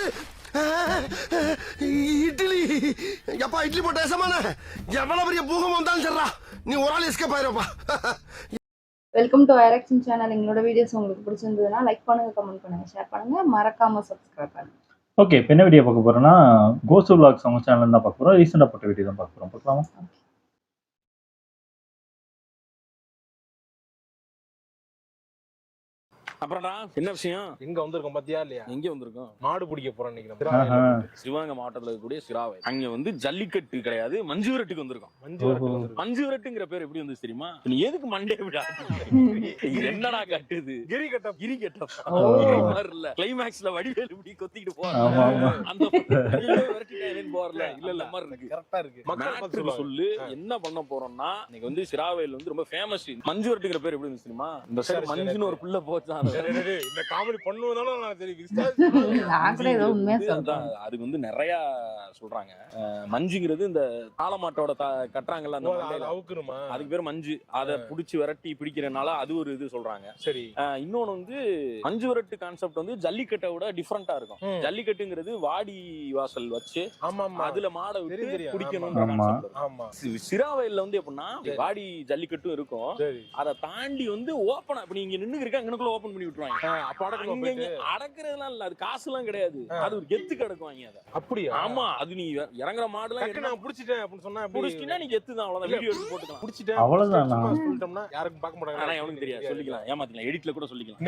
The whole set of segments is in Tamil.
என்னது இட்லி? எப்பா இட்லி போட்ட சமான எவ்வளவு பெரிய பூகம் வந்தாலும் சரிடா, நீ ஒரு ஆள் எஸ்கேப் ஆயிருப்பா. வெல்கம் டு ஐரக்ஷன் சேனல். எங்களோட வீடியோஸ் உங்களுக்கு பிடிச்சிருந்ததுன்னா லைக் பண்ணுங்க, கமெண்ட் பண்ணுங்க, ஷேர் பண்ணுங்க, மறக்காம சப்ஸ்கிரைப் பண்ணுங்க. ஓகே, இப்போ என்ன வீடியோ பார்க்க போறோம்னா கோசு விளாக்ஸ் அவங்க சேனல் தான் பார்க்க போறோம். ரீசெண்டாக போட்ட வீடியோ தான் பார்க்க போறோம். பார்க்கலாமா? அப்புறம்டா என்ன விஷயம்? எங்க வந்திருக்கோம் பாத்தியா இல்லையா? எங்க வந்திருக்கோம்? மாடு பிடிக்க போறோம் இன்னைக்கு. சிவகங்கை மாவட்டத்துல இருக்கக்கூடிய சிராவை. அங்க வந்து ஜல்லிக்கட்டு கிடையாது, மஞ்சு விரட்டுக்கு வந்திருக்கோம். மஞ்சு விரட்டுங்கிற பேர் எப்படி வந்து தெரியுமா? நீ எதுக்கு மண்டே விட என்னடா கட்டுது? கிரி கட்டம் இல்ல கிளைமேக்ஸ்ல வடிவேல் இப்படி கொத்திக்கிட்டு போறாங்க. அந்த போறல இல்ல இல்ல மாதிரி இருக்கு. கரெக்டா இருக்கு. மக்கள் சொல்லு என்ன பண்ண போறோம்னா, இன்னைக்கு வந்து சிராவையில் வந்து ரொம்ப ஃபேமஸ் மஞ்சு விரட்டுங்கிற பேர் எப்படி வந்து தெரியுமா? இந்த சைடு மஞ்சுன்னு ஒரு புள்ள போச்சா, இந்த காமெடி பண்ணுவதால நான் தெரியும். அதுக்கு வந்து நிறைய சொல்றாங்க. மஞ்சுங்கிறது இந்த காளமாட்டோட கட்டுறாங்கல்ல, அந்த அதுக்கு பேர் மஞ்சு. அதை புடிச்சு விரட்டி பிடிக்கிறனால அது ஒரு இது சொல்றாங்க. சரி. இன்னொன்னு வந்து மஞ்சு விரட்டு கான்செப்ட் வந்து ஜல்லிக்கட்டை விட டிஃபரெண்டா இருக்கும். ஜல்லிக்கட்டுங்கிறது வாடி வாசல் வச்சு அதுல மாடை விட்டு பிடிக்கணும். சிராவையில வந்து எப்படின்னா வாடி ஜல்லிக்கட்டும் இருக்கும். அதை தாண்டி வந்து ஓப்பனா இப்ப நீங்க நின்னு இருக்க அங்கனுக்குள்ள ஓபன் பண்ணி விட்டுருவாங்க. அப்ப அடக்குறதுலாம் இல்ல, அது காசு எல்லாம் கிடையாது. அது ஒரு கெத்து கிடக்குவாங்க. அதை அப்படியா? ஆமா, அது நீ இறங்குற மாடுலாம் நான் புடிச்சிட்டேன் அப்படின்னு சொன்னா புடிச்சிட்டா நீ கெத்து தான். அவ்வளவுதான், வீடியோ எடுத்து போட்டுக்கலாம். புடிச்சிட்டேன் அவ்வளவுதான். சொல்லிட்டோம்னா யாருக்கும் பார்க்க மாட்டாங்க. ஆனா எவனுக்கு தெரியாது, சொல்லிக்கலாம், ஏமாத்திக்கலாம், எடிட்ல கூட சொல்லிக்கலாம்.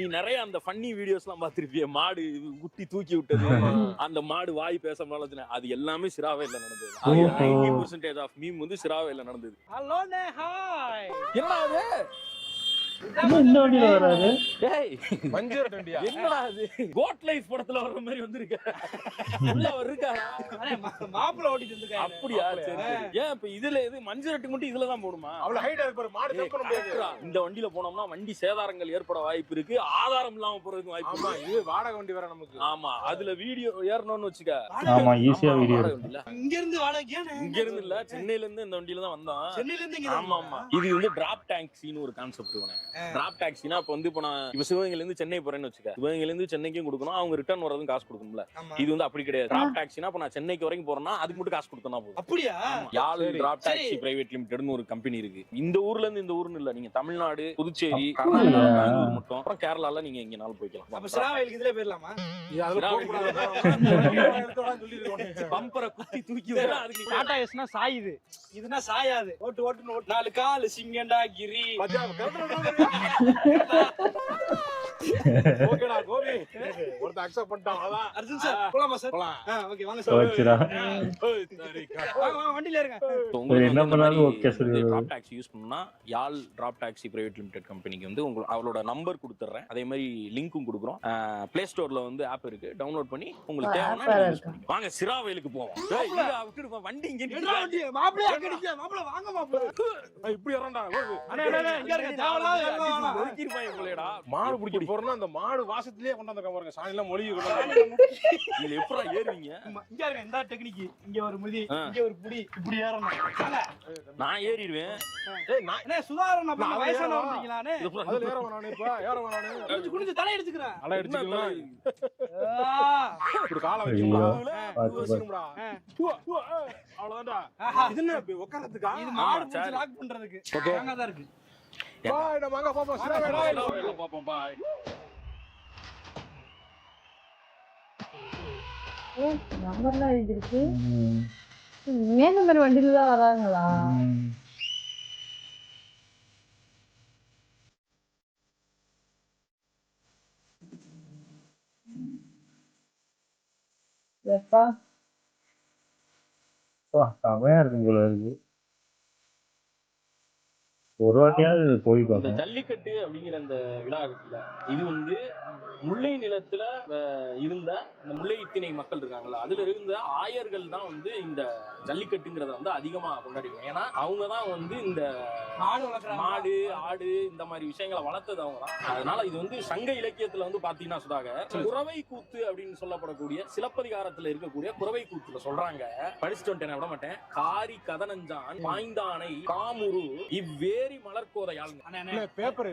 நீ நிறைய அந்த ஃபன்னி வீடியோஸ் எல்லாம் பாத்திருப்பிய, மாடு குட்டி தூக்கி விட்டது, அந்த மாடு வாய் பேச முடியல, அது எல்லாமே சிராவையில நடந்தது. 90% ஆஃப் மீம் வந்து சிராவையில நடந்தது. ஹலோனே ஹாய். என்ன அது? இந்த வண்டியில வராது. டேய் மஞ்சர் டண்டியா? என்னடா இது? கோட் லைஃப் படத்துல வர மாதிரி வந்திருக்க. உள்ள வர்றக்காரா? மாப்ள ஓட்டிட்டு இருக்க. அப்படியே சரி. ஏன் இப்ப இதுல இது மஞ்சரட்டு மட்டும் இதுல தான் போடுமா? அவ்வளவு ஹைட் இருக்கு பாரு, மாடு ஜம்ப் பண்ண முடியாது. இந்த வண்டியில போனோம்னா வண்டி சேதாரங்கள் ஏற்பட வாய்ப்பு இருக்கு, ஆதாரம் இல்லாம போறதுக்கு வாய்ப்பு இருக்கு. ஆமா, இது வாடகை வண்டி வேற நமக்கு. ஆமா, அதுல வீடியோ ஏறணும்னு வெச்சுக்க. ஆமா, ஈஸியா வீடியோ. இங்க இருந்து வாடகை ஏன்? இங்க இருந்து இல்ல, சென்னையில இருந்து இந்த வண்டியில தான் வந்தோம். சென்னையில இருந்து இங்க. ஆமா ஆமா, இது வந்து டிராப் டாக்ஸின்னு ஒரு கான்செப்ட் வேணும். டிராப் டாக்ஸினா இப்ப வந்து இப்ப நான் இப்ப சிவகங்கையில இருந்து சென்னை போறேன்னு வச்சுக்க, சிவகங்கையில இருந்து சென்னைக்கும் கொடுக்கணும், அவங்க ரிட்டர்ன் வரதும் காசு கொடுக்கணும்ல. இது வந்து அப்படி கிடையாது. டிராப் டாக்ஸினா இப்ப நான் சென்னைக்கு வரைக்கும் போறேன்னா அதுக்கு மட்டும் காசு கொடுத்தா போதும். அப்படியா? யாழ் டிராப் டாக்ஸி பிரைவேட் லிமிடெட்னு ஒரு கம்பெனி இருக்கு. இந்த ஊர்ல இருந்து இந்த ஊர்னு இல்ல, நீங்க தமிழ்நாடு, புதுச்சேரி, கர்நாடகா, பெங்களூர் மட்டும், அப்புறம் கேரளால நீங்க எங்கனாலும் போய்க்கலாம். அப்ப சிராவையில இதுல போயிரலாமா? பம்பரை குத்தி தூக்கி விட அதுக்கு டாடா எஸ்னா சாயுது, இதுனா சாயாது. ஓட்டு ஓட்டுன்னு ஓட்டு. நாலு கால் சிங்கண்டா கிரி. ஓகேடா கோபி, ஒருத்த அக்செப்ட் பண்ணிட்டான். அதான் அர்ஜுன் சார் போலாமா சார்? போலாம். ஓகே வாங்க சார். ஓகேடா. வாங்க வண்டில இருங்க. என்ன பண்ணாலும் ஓகே சொல்லு. டிராப் டாக்ஸி யூஸ் பண்ணா யாழ் டிராப் டாக்ஸி பிரைவேட் லிமிடெட் கம்பெனிக்கு வந்து உங்களுக்கு அவளோட நம்பர் கொடுத்துறேன். அதே மாதிரி லிங்க்கும் கொடுக்குறோம். ப்ளே ஸ்டோர்ல வந்து ஆப் இருக்கு, டவுன்லோட் பண்ணி உங்களுக்கு தேவையான யூஸ் பண்ணிக்கலாம். வாங்க சிராவைலுக்கு போவோம். டேய் இங்க விட்டுடு, வண்டி இங்க நிக்குது. வண்டி மாப்ள அங்க நிக்குது. மாப்ள வாங்க மாப்ள. இப்படி வரண்டா. அண்ணே அண்ணே இங்க இருங்க. தேவலா ஒதுக்கிருப்பாங்க போலடா. மாடு பிடிக்க போறோம்னா அந்த மாடு வாசத்திலே கொண்டாந்து பாருங்க, சாணில மொழியை கொண்டாந்து. இதுல எப்பறா ஏறுவீங்க? இங்க இருங்க, இந்த டெக்னிக். இங்க ஒரு முடி, இங்க ஒரு புடி, இப்படி ஏறணும். நான் ஏறிடுவேன். டேய் நான் சுதாரண அப்ப வயசான வந்தீங்களானே. அதுல ஏற வேணானே. இப்ப ஏற வேணானே. கொஞ்சம் குனிஞ்சு தலை எடுத்துக்கறேன். தலை எடுத்துக்கலாம். இப்படி காலை வச்சுடா. அவ்வளவுதான்டா. இது என்ன உட்கார்றதுக்கா? இது மாடு புடிச்சு லாக் பண்றதுக்கு. அங்க தான் இருக்கு. பாய் நம்ம அங்க பாப்போம். சிராவைல பாப்போம். பாய். நம்பர்லாம் எழுதிருக்கு. மே நம்பர் வண்டியில தான் வராங்களா? எப்பா செமையா இருக்கு போல இருக்கு. ஒரு வாட்டியாவது போய் இந்த ஜல்லிக்கட்டு அப்படிங்கிற அந்த விழா இருக்குல்ல, இது வந்து முல்லை நிலத்துல இருந்த இந்த முல்லை திணை மக்கள் இருக்காங்கல்ல, அதுல இருந்த ஆயர்கள் தான் வந்து இந்த ஜல்லிக்கட்டுங்கிறத வந்து அதிகமா கொண்டாடிடுவாங்க. ஏன்னா அவங்க தான் வந்து இந்த மாடு ஆடு இந்த மாதிரி விஷயங்களை வளர்த்தது அவங்க தான். அதனால இது வந்து சங்க இலக்கியத்துல வந்து பாத்தீங்கன்னா சுதாகர், குறவை கூத்து அப்படின்னு சொல்லப்படக்கூடிய சிலப்பதிகாரத்துல இருக்கக்கூடிய குறவை கூத்துல சொல்றாங்க, படிச்சுட்டு வந்துட்டேன் விட மாட்டேன். காரி கதனஞ்சான் பாய்ந்தானை காமுரு இவ்வே ஏரி மலர்கோதை ஆளுங்க பேப்பர்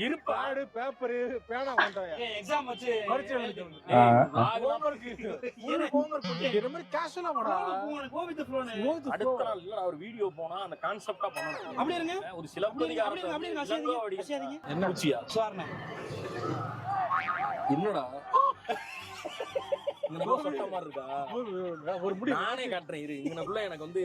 இருப்பா பேடு பேப்பர் பேனா கொண்டாயா எக்ஸாம் வச்சு பரிச்சை எழுதிட்டு கேஷுவலா வாடா கோவித் ஃப்ளோன் அடுத்த நாள் இல்ல ஒரு வீடியோ போனா அந்த கான்செப்டா பண்ணணும். அப்படி இருங்க ஒரு சிலப்பதிகாரத்தை அப்படி இளங்கோவடிகள் என்ன பூச்சியா சுவர்ண என்னடா இங்க நம்ம சொட்ட மாதிரி இருக்கா? ஒரு முடி நானே காட்டுறேன் இரு. இங்கனக்குள்ள எனக்கு வந்து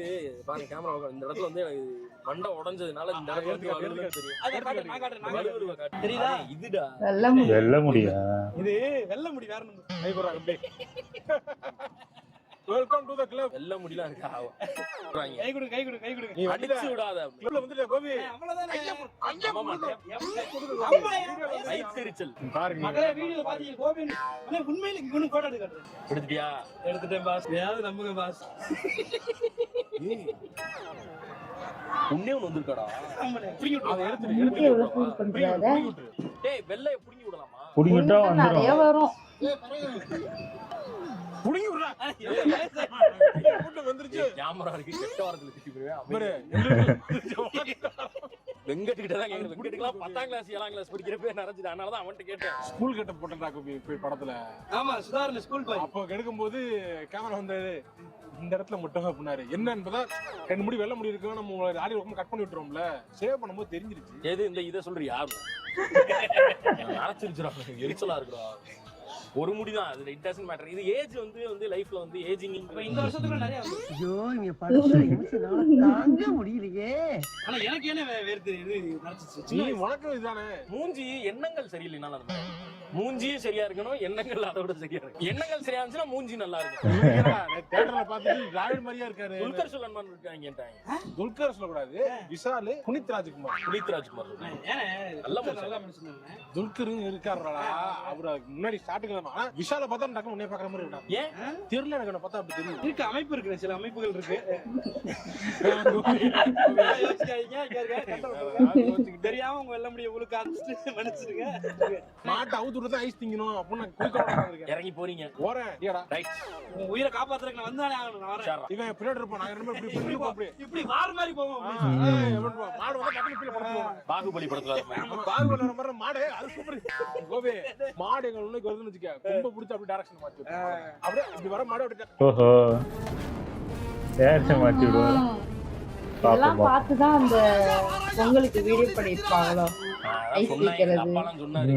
பாருங்க கேமரா இந்த இடத்துல வந்து எனக்கு மண்டை உடைஞ்சதுனால இந்த இடத்துல வந்து வலுவலுன்னு தெரியும். அதை காட்டு நான் காட்டுறேன் வலுவலுவை காட்டு. தெரியுதா? இதுடா வெல்ல முடியா? இது வெள்ள முடி வேற ஒண்ணு வெல்கம் டு தி கிளப். வெள்ள முடியல இருக்கா? கை கொடு நீ அடிச்சு விடாத. கிளப்ல வந்துட்ட கோபி. அவ்வளவுதானே வயித்தெரிச்சல். பாருங்க மக்களே வீடியோ பாத்தீங்க கோபி அண்ணே உண்மையில இவனு போட்டோ எடுக்கறேன் எடுத்துட்டியா? எடுத்துட்டேன் பாஸ் ஏதாவது நம்புங்க பாஸ் உன்னே ஒண்ணு வந்திருக்காடா. ஆமாண்ணே புடிங்க அதை எடுத்துட்டு இங்கே எவ்வளவு ஃபீல் பண்றாரு. டேய் வெள்ளைய புடிங்கி விடலாமா? புடிங்கிட்டா நிறைய வந்துரும். வரும். புடிங்கி விடுறா. கூட்ட வந்துருச்சு. கேமரா இருக்கு கெட்ட வாரத்துல திட்டி பாரு போடுவேன். வெங்கட்கிட்ட தான் கேக்குறேன். வெங்கட்டுக்குலாம் 10ஆம் கிளாஸ் 7ஆம் கிளாஸ் படிக்கிறப்ப நிறைஞ்சது. அதனால தான் அவன்கிட்ட கேட்டேன். ஸ்கூல் கட்ட போட்டா கோபி போய் படத்துல. ஆமா சுதாரண ஸ்கூல் போய் அப்போ எடுக்கும்போது கேமரா வந்தது இந்த இடத்துல மட்டும் அப்படின்னாரு. என்ன என்பதா 2 முடி வெள்ள முடி இருக்கு, நம்ம ஆடி ரொம்ப கட் பண்ணி விட்டுறோம்ல, சேவ் பண்ணும்போது தெரிஞ்சிருச்சு. எது இந்த இதை சொல்றியா? அரைச்சிருச்சுடா, எரிச்சலா இருக்குடா. ஒரு முடிதான் அது. It doesn't matter. இது ஏஜ் வந்து லைஃப்ல வந்து ஏஜிங் இந்த வருஷத்துக்குள்ள நிறைய வந்து ஐயோ இங்க படுற எமோஷனால தாங்க முடியலையே. ஆனா எனக்கு என்ன வேர்த்து இது நடந்துச்சு நீ சின்ன உனக்கு இதுதானே மூஞ்சி எண்ணங்கள் சரியில்லைனால அந்த மாதிரி. மூஞ்சியும் சரியா இருக்கணும், எண்ணங்கள் அதை விட சரியா இருக்கணும். எண்ணங்கள் சரியா இருந்துச்சுன்னா மூஞ்சி நல்லா இருக்கும். தியேட்டர்ல பாத்துட்டு டிராவிட் மாதிரியா இருக்காரு. துல்கர் சல்மான் இருக்காங்க. துல்கர் சொல்லக்கூடாது, விஷால், புனித் ராஜ்குமார். புனித் ராஜ்குமார் ஏனே நல்ல நல்லா மனுஷன் துல்கர் இருக்காருடா. அவரு முன்னாடி ஸ்டார்டிங்ல விஷால பார்த்தா டக்குனு உன்னைய பாக்குற மாதிரி இருக்கா? ஏன் தெரியல, எனக்கு பார்த்தா அப்படி தெரியும். இருக்கு அமைப்பு இருக்கு, சில அமைப்புகள் இருக்கு. தெரியாம உங்க வெள்ள முடிய உழுக்க ஆரம்பிச்சுட்டு மன்னிச்சிடுங்க. மாட்டை அவுத்து விட்டு ஐஸ் திங்கணும் அப்படின்னு நான் குளிக்க இறங்கி போறீங்க. போறேன். ஏடா ரைட். உங்க உயிரை காப்பாத்துறதுக்கு நான் வந்தானே ஆகணும். நான் வரேன். இவன் பின்னாடி இருப்பான், நாங்க 2 பேரும் இப்படி இப்படி போவோம். அப்படி இப்படி வார மாதிரி போவோம். மாடு வந்து டக்குனு கீழே படுத்துவோம். பாகுபலி படத்துல இருப்பேன். பால் வர மாதிரி மாடு அது சூப்பர். கோபி மாடு எங்க உன்னைக்கு வருதுன்னு வச்சுக்க, கொம்ப பிடிச்சி அப்படி டைரக்ஷன் மாத்தி அப்படியே இப்படி வர மாடு அப்படி ஓஹோ, டேரக்ஷன் மாத்தி விடுவாரு. இதெல்லாம் பார்த்துதான் அந்த பொங்கலுக்கு வீடியோ பண்ணிருப்பாங்களோ. ஐஸ் வைக்கிறது. அப்பாலாம் சொன்னாரு,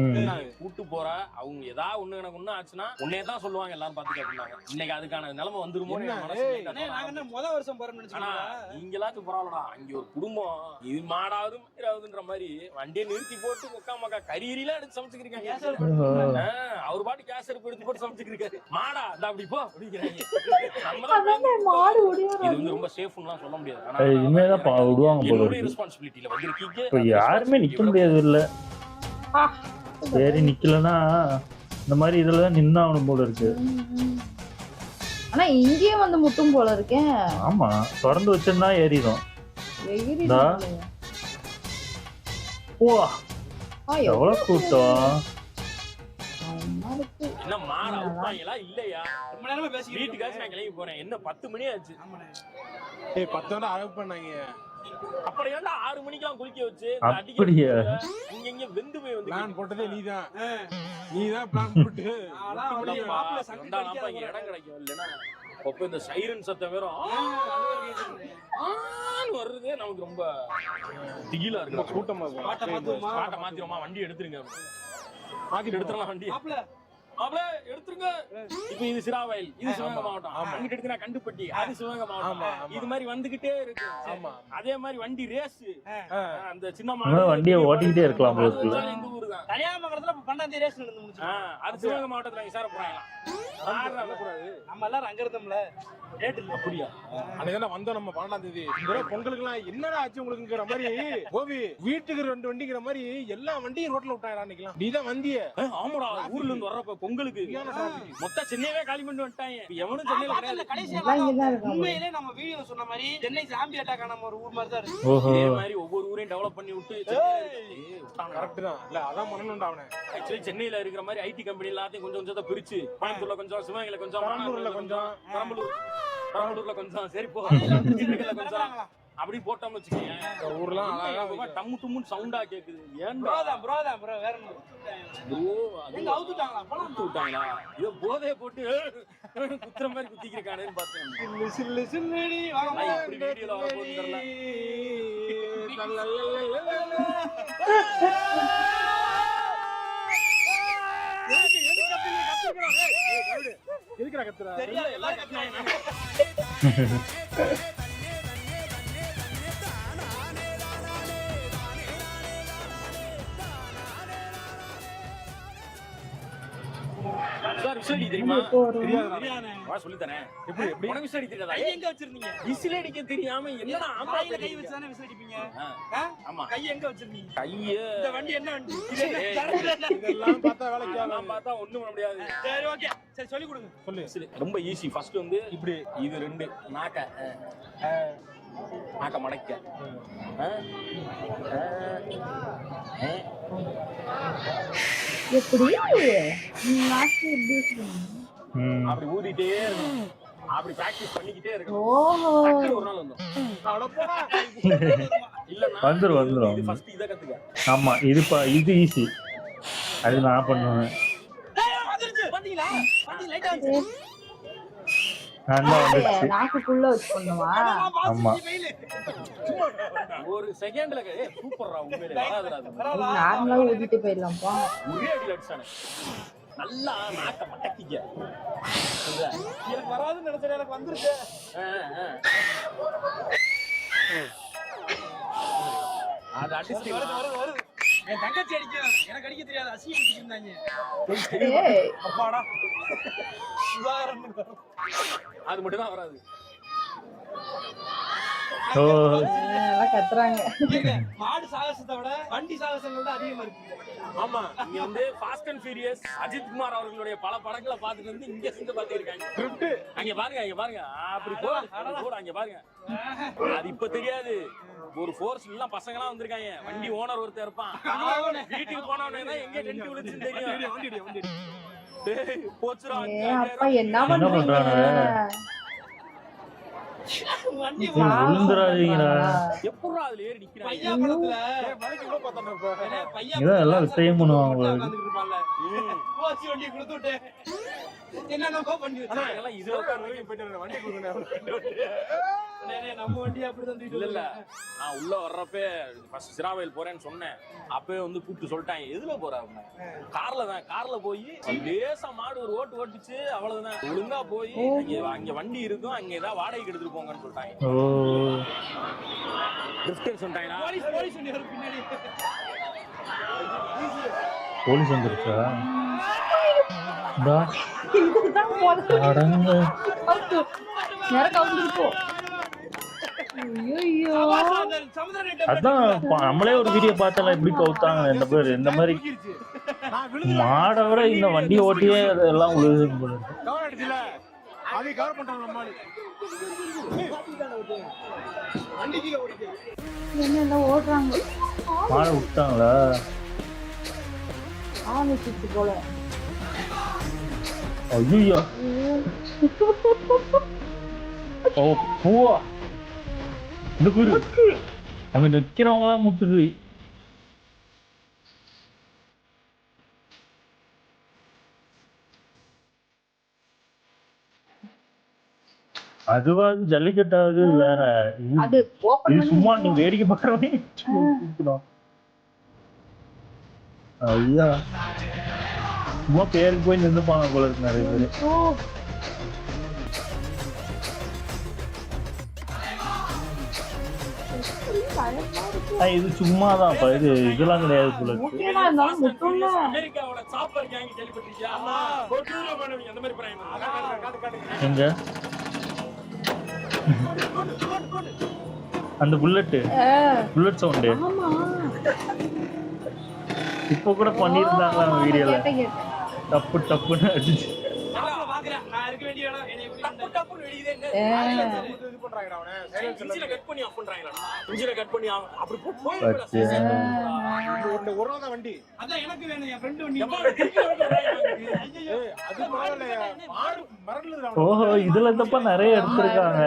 கூட்டு போற அவங்க ஏதாவது ஒண்ணு எனக்கு ஒண்ணு ஆச்சுன்னா உன்னையே தான் சொல்லுவாங்க எல்லாரும் பாத்துக்க அப்படின்னாங்க. இன்னைக்கு அதுக்கான நிலைமை வந்துருமோ அண்ணே, நாங்க என்ன முத வருஷம் போறோம்னு ஆனா நினைச்சீங்களா? நீங்களாச்சும் பரவாயில்லடா. அங்க ஒரு குடும்பம் இது மாடாவது மாடாவதுன்ற மாதிரி வண்டியை நிறுத்தி போட்டு முக்கா மக்கா கறீரிலாம் எடுத்து சமைச்சுக்கிருக்காங்க. அவர் பாட்டு கேஸ் அடுப்பு எடுத்து போட்டு சமைச்சுக்கிருக்காரு. மாடா இந்த அப்படி போ அப்படிங்கிறாங்க. மாடு இது வந்து ரொம்ப சேஃப்னுலாம் சொல்ல முடியாது. ஆனா இனிமேதான் விடுவாங்க போல என்னுடைய இருக்கு. ரெஸ்பான்சிபிலிட்டில வந்திருக்கீங்க. இப்ப யாருமே நிக்க முடியாது இல்ல. சரி நிக்கலன்னா இந்த மாதிரி இதுல நின்னா அவனு போல இருக்கு. ஆனா இங்கேயே வந்து முட்டும் போல இருக்கேன். ஆமா, திறந்து வச்சிருந்தா ஏறிடும். எவ்வளவு கூட்டம். என்ன மாடா விட்டாங்களா இல்லையா? ரொம்ப நேரமா பேசிக்கிட்டு வீட்டுக்காச்சும் நான் கிளம்பி போறேன். என்ன 10 மணி ஆச்சு. ஆமாண்ணே. 10 வரை அழகு பண்ணாங்க. அப்புறம் ஏன்டா 6 மணிக்கெல்லாம் குளிக்க வச்சு அப்படியே இங்க வெந்து போய் வந்து பிளான் போட்டதே நீதான். நீதான் பிளான் போட்டு அதான் அவனுடைய மாப்பிள்ளை சங்கு கடிக்காத போல. இடம் கிடைக்கும். இல்லைன்னா அப்ப இந்த சைரன் சத்தம் வேற வருது. நமக்கு ரொம்ப திகிலா இருக்கு. கூட்டமா பாட்டை மாத்துவோமா? பாட்டை மாத்திரோமா? வண்டி எடுத்துருங்க. மாத்தி எடுத்துடலாம் வண்டி. மாப்பிள்ளை மாப்பிள எடுத்துருங்க. இப்ப இது சிராவயல், இது சிவகங்கை மாவட்டம். அங்கிட்டு எடுத்துனா கண்டுப்பட்டி, அது சிவகங்கை மாவட்டம். இது மாதிரி வந்துகிட்டே இருக்கு. அதே மாதிரி வண்டி ரேஸ். அந்த சின்ன வண்டியை ஓட்டிக்கிட்டே இருக்கலாம். எங்க ஊரு தான். கன்னியாகுமரத்துல 12 ரேஸ் நடந்து முடிச்சு. அது சிவகங்கை மாவட்டத்துல விசார போறாங்க. நம்ம எல்லாரும் அங்க இருந்தோம்ல. டேட் இல்ல. அப்படியா? அன்னைக்கு வந்தோம் நம்ம 12ஆம் தேதி. இந்த பொங்கலுக்கு எல்லாம் என்னடா ஆச்சு உங்களுக்குங்கிற மாதிரி கோபி வீட்டுக்கு 2 வண்டிங்கிற மாதிரி எல்லா வண்டியும் ரோட்ல விட்டாங்க. அன்னைக்கு நீதான் வந்திய. ஆமாடா, ஊர்ல இருந்து வர்றப்ப பொங்கலுக்கு மொத்த சென்னையவே காலி பண்ணி வந்துட்டாங்க. எவனும் சென்னையில கிடையாது. கடைசியா உண்மையிலே நம்ம வீடியோ சொன்ன மாதிரி சென்னை ஜாம்பி அட்டாக் ஆன ஒரு ஊர் மாதிரி தான் இருக்கு. ஓஹோ, இதே மாதிரி ஒவ்வொரு ஊரையும் டெவலப் பண்ணி விட்டு கரெக்ட் தான். இல்ல அதான் பண்ணணும்டா அவனை. ஆக்சுவலி சென்னையில இருக்கிற மாதிரி ஐடி கம்பெனி எல்லாத்தையும் கொஞ்சம் கொஞ்சம் பிரிச்சு கோயம்புத்தூர்ல கொஞ்சம், சிவகங்கையில கொஞ்சம், பெரம்பலூர்ல கொஞ்சம், பெரம்பலூர்ல கொஞ்சம், சரி போ கொஞ்சம் அப்படி போட்டோம்னு வச்சுக்கோங்க ஊர்லாம் அழகா டம்மு டும்முன்னு சவுண்டா கேக்குது. ஏன் ப்ரோ வேற என்ன எங்க அவுத்துட்டாங்களா பணம் விட்டாங்களா? இதை போதைய போட்டு குத்துற மாதிரி குத்திக்கிருக்கானேன்னு பார்த்தேன். சில்லு சில்லுடி வாங்க இப்படி வீடியோல வரப்போகுதுன்னு தெரியல. எதுக்குடா கத்துற? தெரியாது எல்லாரும் கத்துறாங்க. சார் விசில் அடிக்க தெரியுமா? தெரியாதே. வா சொல்லித்தரேன். எப்படி எப்படி உனக்கு விசில் அடிக்க தெரியாதா? கை எங்க வச்சிருந்தீங்க? விசில் அடிக்க தெரியாம என்னடா ஆம்பளை கையில கை பேசுறீங்க? வச்சு தானே விசில் அடிப்பீங்க. ஆ, ஆமா. கை எங்க வச்சிருந்தீங்க? கைய இந்த வண்டி என்ன வண்டி? இதெல்லாம் பார்த்தா வேலைக்கு அதெல்லாம் பார்த்தா ஒண்ணும் பண்ண முடியாது. சரி ஓகே. சரி சொல்லி கொடுங்க. சொல்லு. விசில் ரொம்ப ஈஸி. ஃபர்ஸ்ட் வந்து இப்படி இது 2 நாக்க நாக்க மடக்க எப்படி நாக்கு எப்படி வச்சிருக்கீங்க? அப்படி ஊதிட்டே இருக்கணும். அப்படி பிராக்டிஸ் பண்ணிக்கிட்டே இருக்கணும். ஓஹோ டக்குனு ஒரு நாள் வந்துரும். இல்லன்னா வந்துரும். இது ஃபர்ஸ்ட் இத கத்துக்க. ஆமா இது ஈஸி. அது நான் பண்ணுவேன். பாத்தீங்களா? பாத்தீங்க லைட்டா வந்து. நான் தான் வந்துச்சு. நாக்குக்குள்ள வச்சு பண்ணுவா. ஆமா. ஒரு செகண்ட்ல சூப்பர்ரா உண்மையிலே வராதுடா அது. நார்மலா ஊதிட்டு போயிடலாம்ப்பா. ஒரே அடி அடிச்சானே. நல்லா நாக்க மடக்கிக்க. எனக்கு வராதுன்னு நினைச்சேன் எனக்கு வந்துருச்சு. அது அடிச்சு வருது. என் தங்கச்சி அடிக்கிறான். எனக்கு அடிக்க தெரியாது. அசிங்க அடிச்சிருந்தாங்க. ஏய் அப்பாடா. சுதாகரன் அது மட்டும் தான் வராது. ஓ நல்லா கத்துறாங்க. மாடு சாகசத்தை விட வண்டி சாகசங்கள் தான் அதிகமா இருக்கு. ஆமா இங்க வந்து Fast and Furious Ajith Kumar அவர்களுடைய பல படங்களை பார்த்துட்டு வந்து இங்க சிந்து பாத்துருக்காங்க. அங்க பாருங்க அப்படி போடு அங்க பாருங்க. அது இப்ப தெரியாது. ஒரு ஃபோர்ஸ் எல்லாம் பசங்க எல்லாம் வந்திருக்காங்க. வண்டி ஓனர் ஒருத்தர் இருப்பான். வீட்டுக்கு போனவனே எங்க டென்ட் விழுச்சுன்னு தெரியும். போச்சுரா அப்பா என்ன பண்றீங்க? வண்டி விழுந்துடாதீங்கடா. எப்படா அதுல ஏறி நிக்கிறாங்க? பையா படத்துல மலைக்கு கூட பார்த்தோம் இப்ப. பையா இதான் எல்லாம் சேம் பண்ணுவாங்க. உட்கார்ந்துட்டு இருப்பான்ல. போச்சு வண்டி கொடுத்து விட்டு என்னென்னமோ பண்ணி ஆனா வச்சாங்க. எல்லாம் இதுல போயிட்டு வண்டி கொடுங்க. நம்ம வண்டி அப்படிதான் இல்ல நான் உள்ள வர்றப்ப ஃபர்ஸ்ட் சிராவையில் போறேன்னு சொன்னேன். அப்பவே வந்து கூப்பிட்டு சொல்லிட்டாங்க எதுல போற கார்ல போய் லேசா மாடு ஒரு ஓட்டுச்சு. அவ்வளவுதான். ஒழுங்கா போய் அங்க வண்டி இருக்கும். அங்க ஏதாவது வாடகைக்கு எடுத்துட்டு போங்கன்னு சொல்லிட்டாங்க. ஓ ட்ரிஃப்ட் சொல்லிட்டாங்களா? போலீஸ் வண்டி வரும் பின்னாடி. போலீஸ் வந்துருச்சா? இதுதான் முதல்ல அடங்க. நேரா கவுந்துருப்போம். ஐயோ அந்த சமுத்திர நெட்ட அதான் நம்மளே ஒரு வீடியோ பார்த்தால எப்படி கவுத்தாங்க இந்த பேர். இந்த மாதிரி நான் விழுந்து மாடை விட இந்த வண்டி ஓட்டியே அதெல்லாம் உழுது போல இருக்கு. கவர் அடிச்சுல. அதை கவர் பண்றாங்க நம்ம ஆளு. வண்டி கீழ ஓடிச்சு. என்ன ஓடுறாங்க? மாடை விட்டாங்களா? ஆரம்பிச்சிச்சு போல. ஐயோ ஓ பூவா இந்த குரு அங்க நிக்கிறவங்க தான் முட்டுது. அதுவா ஜல்லிக்கட்டாவது வேற. அது ஓபன் இது பண்ணி சும்மா நீ வேடிக்கை பார்க்கறவனே ஐயா சும்மா பேருக்கு போய் நின்றுப்பாங்க போல இருக்கு நிறைய பேரு. ஓ இது சும்மாதான் இது இதெல்லாம் கிடையாது போல இருக்கு. ஓகேடா இருந்தாலும் முட்டும்ல. அமெரிக்காவோட சாப்பர் கேங் கேள்விப்பட்டிருக்கியா? கொடூர பண்ணுவீங்க அந்த மாதிரி பிராயம். எங்க அந்த புல்லட் சவுண்டு ஆமா இப்ப கூட பண்ணிருந்தாங்களா வீடியோல. கேட்டேன். டப்புன்னு அடிச்சு. பாக்குறேன் நான் இருக்க வேண்டிய இடம் என்னை இப்படி டப்புன்னு வெடிக்குதே. இது பண்றாங்கடா அவனே. இன்ஜினை கட் பண்ணி ஆஃப் பண்றாங்களா? இன்ஜினை கட் பண்ணி அப்படி போய் பச்சை. இந்த ஒரு நாள் தான் வண்டி. அதான் எனக்கு வேணும் என் ஃப்ரெண்ட் வண்டி. ஐயோ அது பரவாயில்ல. மாடு மரல்ல ஓஹோ இதுல தப்பா நிறைய எடுத்திருக்காங்க.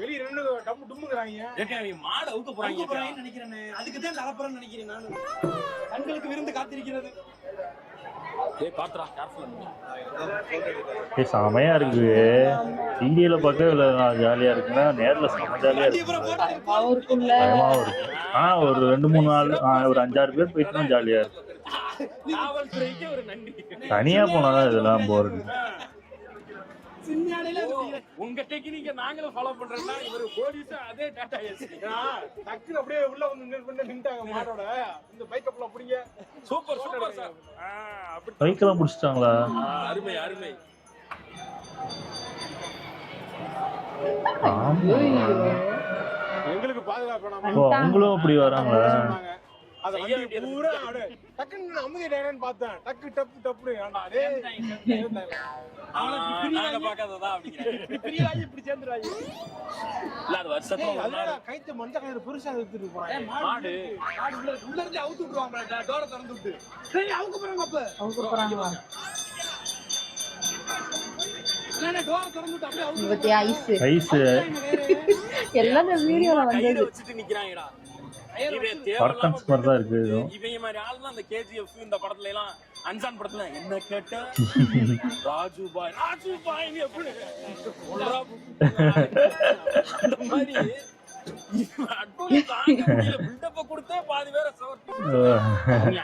வெளிய ரெண்டு டம்மு டும்முங்கற போறாங்க. ஏங்க அவங்க மாடு அவுக்க அங்க போறாங்க போறாங்கன்னு நினைக்கிறேனே. அதுக்கு தான் கலப்பறன்னு நினைக்கிறேன் நானு. கண்களுக்கு விருந்து காத்திருக்கிறது. டேய் பாத்ரா கேர்ஃபுல்லா செமையா இருக்கு. டிவியில பார்க்க இவ்வளவு ஜாலியா இருக்குன்னா நேர்ல செம ஜாலியா இருக்கு. அவருக்குள்ள பயமாவும் இருக்கு. ஒரு 2-3 நாள் ஒரு 5-6 பேர் போயிட்டுனா ஜாலியா இருக்கு. காவல்துறைக்கு ஒரு நன்றி. தனியா போனாதான் இதெல்லாம் போர் அடிக்கும். சின்ன உங்க டெக்னிக்க நாங்களும் ஃபாலோ பண்றோம்னா இவரு போலீஸ் அதே டாடா ஏசி டக்குனு அப்படியே உள்ள வந்து நின்னுட்டாங்க மாடோட. இந்த பைக் அப்ல அப்படிங்க. Super super sir. அப்படி பைக்கெல்லாம் பிடிச்சிட்டாங்களா? அருமை அருமை. ஆமா. எங்களுக்கு பாதுகாப்பு நாம. ஓ, அவங்களும் அப்படி வராங்களா? அத வண்டி பூரா அப்படியே டக்குன்னு அமைதியாயிட்டாங்கன்னு பார்த்தேன். டக்கு டப்பு டப்புன்னு ஏன்டா டேய். நாங்க பார்க்காததா அப்படிங்க. பிரியாயி இப்படி சேர்ந்துறாங்க. இல்ல அது வருஷத்துல ஒரு நாள் கைத்து மஞ்ச கயிறு பெருசா எடுத்துட்டு போறாங்க. மாடு உள்ள இருந்து அவுத்து விட்டுருவாங்க. டோரை திறந்து விட்டு. டேய் அவுக்க போறாங்க அப்ப. அவங்க போறாங்களா? அண்ணா டோரை திறந்து விட்டு அப்படியே அவுத்து. பத்தியா ஐஸ் ஐஸ் எல்லாம் இந்த வீடியோல கயிறு வந்தது. வச்சுட்டு நிக்கிறாங்கடா. பர்டன்ஸ் மாதிரி தான் இருக்கு இதுவும். இவங்க மாதிரி ஆள் தான் அந்த கேஜிஎஃப் இந்த படத்துல எல்லாம் அன்சான் படத்துல என்ன கேட்ட ராஜு பாய் எப்படி அந்த மாதிரி பில்டப்ப கொடுத்தே பாதி பேரை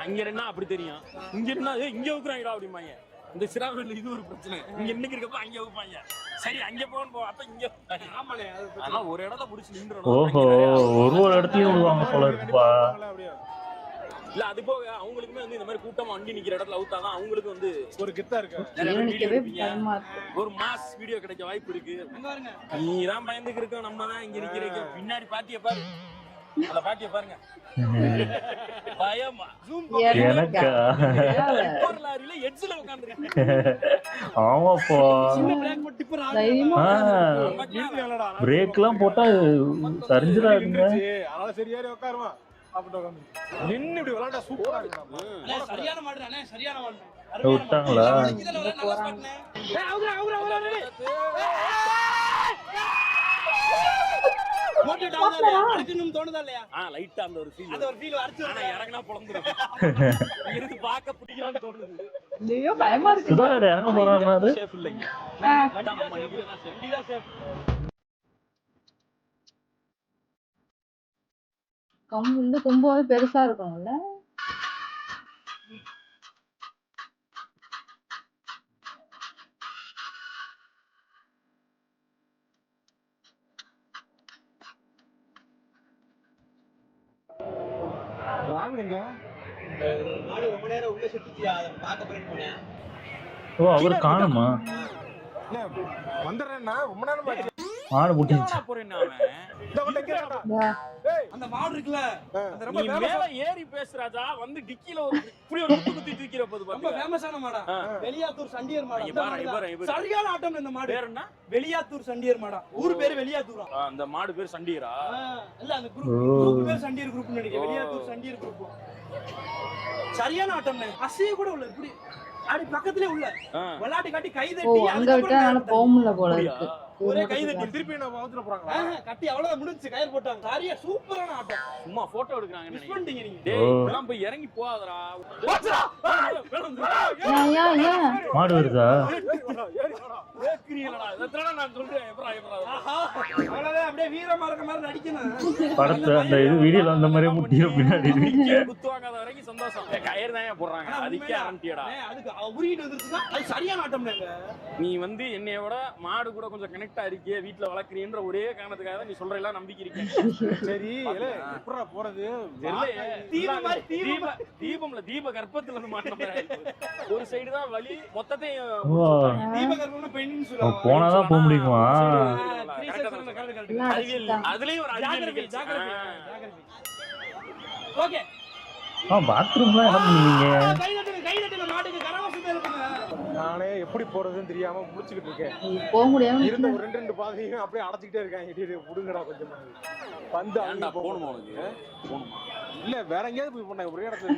அங்க இருந்தா அப்படி தெரியும். இங்க இருந்தா இங்க வைக்கிறாங்கடா அப்படிமாங்க. இந்த சிராவில் இது ஒரு பிரச்சனை. இங்க இன்னைக்கு இருக்கப்ப அங்க வைப்பாங்க. சரி அங்க போகணும் போ அப்ப இங்க. ஆமாண்ணே. ஆனா ஒரு இடத்த புடிச்சு நின்றுடும். ஓஹோ, ஒரு இடத்துலயும் விடுவாங்க போல இருக்குப்பா. இல்ல அது போக அவங்களுக்குமே வந்து இந்த மாதிரி கூட்டமா வண்டி நிக்கிற இடத்துல அவுத்தாதான் அவங்களுக்கு வந்து ஒரு கித்தா இருக்கு. இவனுக்கவே பயமா இருக்கு. ஒரு மாஸ் வீடியோ கிடைக்க வாய்ப்பு இருக்கு. நீதான் பயந்துக்கு இருக்க, நம்ம தான் இங்க நிக்கிறீங்க. பின்னாடி பாட்டிய பாரு, அந்த பாட்டிய பாருங்க. பயமா எனக்கா? ஒரு லாரியில எட்ஜ்ல உட்கார்ந்திருக்கேன். ஆமாப்பா. தைரியமா பிரேக் எல்லாம் போட்டா சரிஞ்சிடாதுங்க. அதனால சரியாரி உட்காருவான். அப்படி உட்காந்து நின்னு இப்படி விளையாண்டா சூப்பரா இருக்கு. சரியான மாடுறானே, சரியான மாடு. விட்டாங்களா? தோணுதா இல்லையா? லைட்டா அந்த ஒரு ஃபீல், அந்த ஒரு ஃபீல் அடிச்சு ஆனா இறங்கினா பொளந்துரும். இருந்து பார்க்க பிடிக்கலாம்னு தோணுது. ஐயோ பயமா இருக்கு. சுதாகர் இறங்க போறாங்க. சேஃப் இல்லைங்க. கம்பு கொம்பாவே பெருசா இருக்கும்ல. வாங்குங்க. மாடு ரொம்ப நேரம் உள்ள சுத்தியா, அதை பார்க்க போறேன். ஓ, அவர் காணுமா? வந்துடுறேன்னா ரொம்ப நேரம் ஆச்சு. மாடு புடிச்சு போறேன் அவன். அந்த மாடு இருக்குல்ல, அந்த ரொம்ப நீ மேல ஏறி பேசுறாஜா, வந்து டிக்கில ஒரு இப்படி ஒரு குத்தி தூக்கிற போது ரொம்ப பாத்தீங்க. ஃபேமஸான மாடா. வெளியாத்தூர் சண்டியர் மாடா. இங்க பாரு. சரியான ஆட்டம் இந்த மாடு. பேர் என்ன? வெளியாத்தூர் சண்டியர் மாடா. ஊர் பேரு வெளியாத்தூரா. அந்த மாடு பேர் சண்டியரா? இல்ல அந்த குரூப் பேர் சண்டியர் குரூப்னு நினைக்கிறேன். வெளியாத்தூர் சண்டியர் குரூப். சரியான ஆட்டம்னே. அசைய கூட உள்ள இப்படி அடி பக்கத்துலயே உள்ள விளையாட்டு காட்டி கை ஓ, தட்டி அங்க விட்டா என்னால போக முடியல போல இருக்கு. ஒரே கை தட்டி திருப்பி நான் பாத்துட்டு போறாங்க. கட்டி அவ்வளவுதான் முடிஞ்சு கயிறு போட்டாங்க. சரியா சூப்பரான ஆட்டம். சும்மா போட்டோ எடுக்கறாங்க. மிஸ் பண்ணிட்டீங்க நீங்க. டேய் இதெல்லாம் போய் இறங்கி போகாதடா. ஏன் மாடு வருதா? ஏக்குறீங்களடா. இதெல்லாம் நான் சொல்றேன். எப்பறா அவ்வளவுதான் அப்படியே வீரமா இருக்க மாதிரி நடிக்கணும். படத்தை அந்த இது வீடியோல அந்த மாதிரி முட்டிய பின்னாடி குத்துவாங்க வரைக்கும் சந்தோஷம். கயிறு தான் போடுறாங்க. அதுக்கே ஆரம்பியடா. அதுக்கு உருகிட்டு வந்துருச்சுன்னா அது சரியான ஆட்டம்ங்க. நீ வந்து என்னைய விட மாடு கூட கொஞ்சம் கனெக்டா இருக்கியே, வீட்டுல வளர்க்குறீன்ற ஒரே காரணத்துக்காக தான் நீ சொல்ற எல்லாம் நம்பிக்கை இருக்கேன். சரி எப்படா போறது? தீபம்ல தீப கர்ப்பத்துல இருந்து மாட்டின ஒரு சைடு தான் வலி. மொத்தத்தையும் தீப கர்ப்பம்னு பெண்ணுன்னு சொல்லுவாங்க. போனாதான் போக முடியுமா? அதுலயும் ஒரு ஜாகிரபி. ஓகே. பாத்ரூம்லாம் என்ன பண்ணுவீங்க? கை தட்டுங்க மாட்டுக்கு கரவாசம் இருக்குங்க. நானே எப்படி போறதுன்னு தெரியாம முடிச்சுக்கிட்டு இருக்கேன். போக முடியாம இருந்த ஒரு 2 பாதையும் அப்படியே அடைச்சிக்கிட்டே இருக்காங்க. விடுங்கடா கொஞ்சம் வந்து ஏன்டா போணுமா உனக்கு? போணுமா? இல்ல வேற எங்கேயாவது போய் பண்ண ஒரே இடத்துல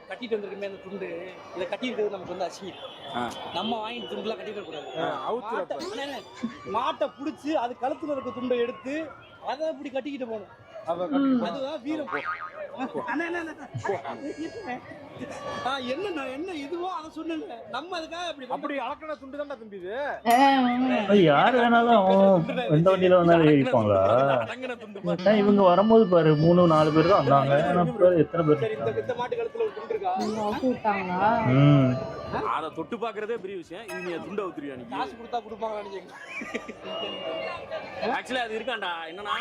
கட்டிட்டு வந்திருக்கமே அந்த துண்டு, இதை கட்டி இருக்கிறது நமக்கு வந்து அசிங்கம். நம்ம வாங்கி துண்டுலாம் கட்டிட கூடாது. மாட்டை புடிச்சு அது கழுத்துல இருக்க துண்டை எடுத்து அதை இப்படி கட்டிக்கிட்டு போகணும். அதுதான் வீரம். அண்ணா, அண்ணா, அண்ணா. என்ன இதுவோ அதை சொன்னேன். நம்ம அதுக்காக அப்படி அளக்கண துண்டு தான்டா தம்பி இது. யார் வேணாலும் எந்த வண்டியில வந்தாலும் ஏறிப்பாங்களா? அடங்கின துண்டு ஏன் இவங்க வரும்போது பாரு 3-4 பேர் தான் வந்தாங்க. ஆனா இப்ப எத்தனை பேர்? சரி, இந்த மாட்டு கழுத்துல ஒரு துண்டு இருக்கா? அவுத்து விட்டாங்களா? அதை தொட்டு பாக்குறதே பெரிய விஷயம். இது நீ துண்டை ஊத்துறியா நீ? காசு கொடுத்தா கொடுப்பாங்க நினைச்சீங்க. ஆக்சுவலா அது இருக்காண்டா. என்னன்னா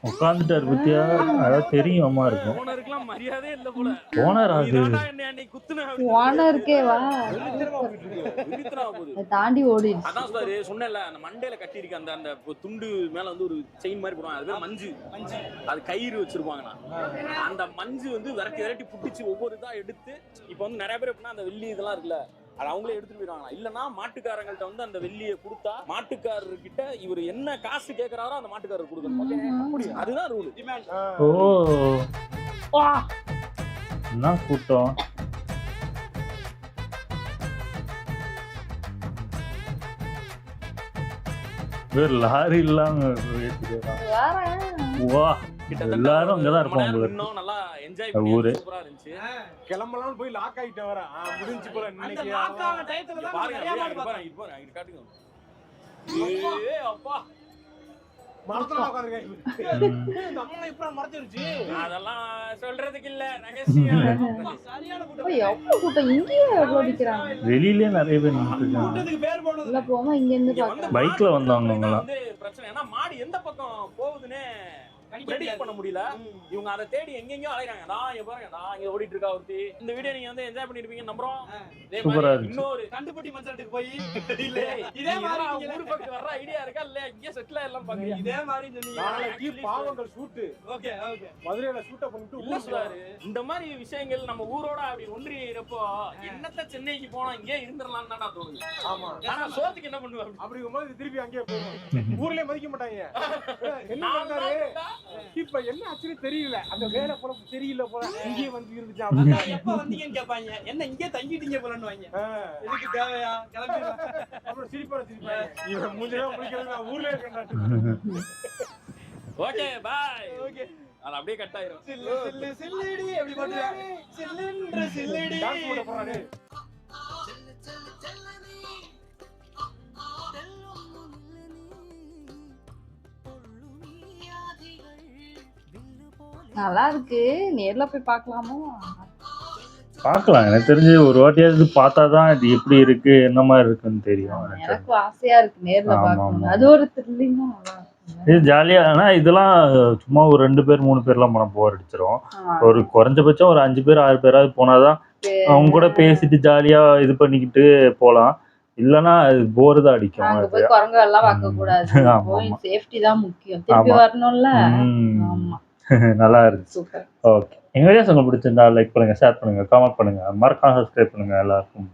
உட்காந்துட்டாரு பத்தியா? அதான் தெரியும் அம்மா இருக்கும். ஓனருக்குலாம் மரியாதையே இல்ல போல. ஓனர் அது இதாண்டா என்னை அன்னைக்கு குத்துன ஓனருக்கே வா விரித்துறா போகுது. அதை தாண்டி ஓடிடுச்சு. அதான் சார் சொன்னேன்ல, அந்த மண்டையில கட்டி இருக்க அந்த அந்த துண்டு மேல வந்து ஒரு செயின் மாதிரி போடுவாங்க. அது பேர் மஞ்சு. அது கயிறு வச்சிருப்பாங்கண்ணா. அந்த மஞ்சு வந்து விரட்டி விரட்டி புட்டிச்சு ஒவ்வொரு இதா எடுத்து இப்ப வந்து நிறைய பேர் எப்படின்னா அந்த வெள்ளி இதெல்லாம் இருக்குல்ல, அது அவங்களே எடுத்துட்டு போயிடுவாங்க. இல்லன்னா மாட்டுக்காரங்கள்ட்ட வந்து அந்த வெள்ளியை கொடுத்தா மாட்டுக்காரர்கிட்ட இவர் என்ன காசு கேட்கறாரோ அந்த மாட்டுக்காரர் கொடுக்கணும். அதுதான் ரூல். ஓ என்ன கூட்டம். வேற லாரி இல்லாம வா எல்லாரும் அங்கதான் இருப்பாங்க. இன்னும் நல்லா என்ஜாய் ஊரு சூப்பரா இருந்துச்சு. கிளம்பலாம் போய் லாக் ஆயிட்டேன் வர. முடிஞ்சு போல அந்த இன்னைக்கு. லாக் ஆன டயத்துல தான் பாருங்க நிறைய மாடு பாருங்க பார்த்தோம். பாருங்க இங்க காட்டுங்க. ஏய் அப்பா மரத்துல உட்கார்ந்திருக்கேன். இந்த அம்மா இப்ப மறைச்சிருச்சு. அதெல்லாம் சொல்றதுக்கு இல்ல, ரகசியம். சரியான கூட்டம். ஓ, எவ்வளவு கூட்டம் இங்கேயே எவ்வளவு அடிக்கிறாங்க. வெளியிலே நிறைய பேர் நின்னுட்டு இருக்காங்க. கூட்டத்துக்கு பேர் போடுறது. உள்ள போகாம இங்க இருந்து இங்க பாக்கலாம். வந்து பைக்ல வந்தவங்க மாடு எல்லாம். வந்து பிரச்சனை. ஏன்னா மாடு எந்த பக்கம் போகுதுன்னே predict பண்ண முடியல. இவங்க அதை தேடி எங்கெங்கயோ அலைறாங்க. நான் இங்க பாருங்க, நான் இங்க ஓடிட்டு இருக்கா ஒருத்தி. இந்த வீடியோ நீங்க வந்து என்ஜாய் பண்ணிருப்பீங்க நம்புறோம். இதே சூப்பரா மாதிரி இருந்துச்சு. இன்னொரு கண்டுபட்டி மச்சாட்டுக்கு போய் இல்ல இதே மாதிரி ஊர் பக்கத்து வர்ற ஐடியா இருக்கா இல்ல இங்க செட்டில் எல்லாம் பாக்குறீங்க. இதே மாதிரி சொன்னீங்க. நாளைக்கு பாவங்கள் ஷூட். Okay okay. மதுரையில ஷூட்ட பண்ணிட்டு இல்ல சொல்றாரு, இந்த மாதிரி விஷயங்கள் நம்ம ஊரோட அப்படி ஒன்றியப்போ என்னத்த சென்னைக்கு போனா இங்கே இருந்துடலாம்னு தான் தோணுது. ஆமா. ஆனா சோத்துக்கு என்ன பண்ணுவாங்க? அப்படிங்கும்போது திருப்பி அங்கேயே போயிடும். ஊர்லயே மதிக்க மாட்டாங்க. என்ன பண்றாரு? இப்ப என்ன ஆச்சுன்னு தெரியல. அந்த வேலை போல தெரியல போல இங்கேயே வந்து இருந்துச்சு. எப்ப வந்தீங்கன்னு கேட்பாங்க. என்ன இங்கே தங்கிட்டீங்க போலன்னு வாங்க. இதுக்கு தேவையா? கிளம்பிடலாம். அப்புறம் சிரிப்பாங்க. இவன் மூஞ்செல்லாம் முடிக்கிறது நான் ஊர்லயே இருக்கேன். Okay bye. ஓகே. அது அப்படியே கட் ஆயிரும். சில்லு சில்லு சில்லுடி அப்படி போடுறாங்க. சில்லுன்ற சில்லுடி. டான்ஸ் போட போறானே. நல்லா இருக்கு. நேர்ல போய் பார்க்கலாமோ? பார்க்கலாம். எனக்கு தெரிஞ்சு ஒரு வாட்டியாவது பார்த்தாதான் இது எப்படி இருக்கு என்ன மாதிரி இருக்குன்னு தெரியும். எனக்கு ஆசையா இருக்கு நேர்ல ஆமா, பார்க்கணும். ஆமா. அது ஒரு த்ரில்லிங்கா நல்லா இருக்கு. இது ஜாலியா. ஆனா இதெல்லாம் சும்மா ஒரு 2 பேர் 3 பேர்லாம் போனா போர் அடிச்சிரும். ஒரு குறைஞ்சபட்சம் ஒரு 5 பேர் 6 பேராவது போனாதான் அவங்க கூட பேசிட்டு ஜாலியா இது பண்ணிக்கிட்டு போலாம். இல்லன்னா அது போர் தான் அடிக்கும். அங்க போய் குரங்கு எல்லாம் பார்க்க கூடாது. ஆமா, போய் ஆமா. சேஃப்டி தான் முக்கியம். திருப்பி ஆமா. வரணும்ல. ஆமா, நல்லா இருக்கு. சூப்பர். ஓகே. எங்க வீடியோஸ் உங்களுக்கு பிடிச்சிருந்தா லைக் பண்ணுங்க, ஷேர் பண்ணுங்க, கமெண்ட் பண்ணுங்க, மறக்காம சப்ஸ்கிரைப் பண்ணுங்க. எல்லாருக்கும்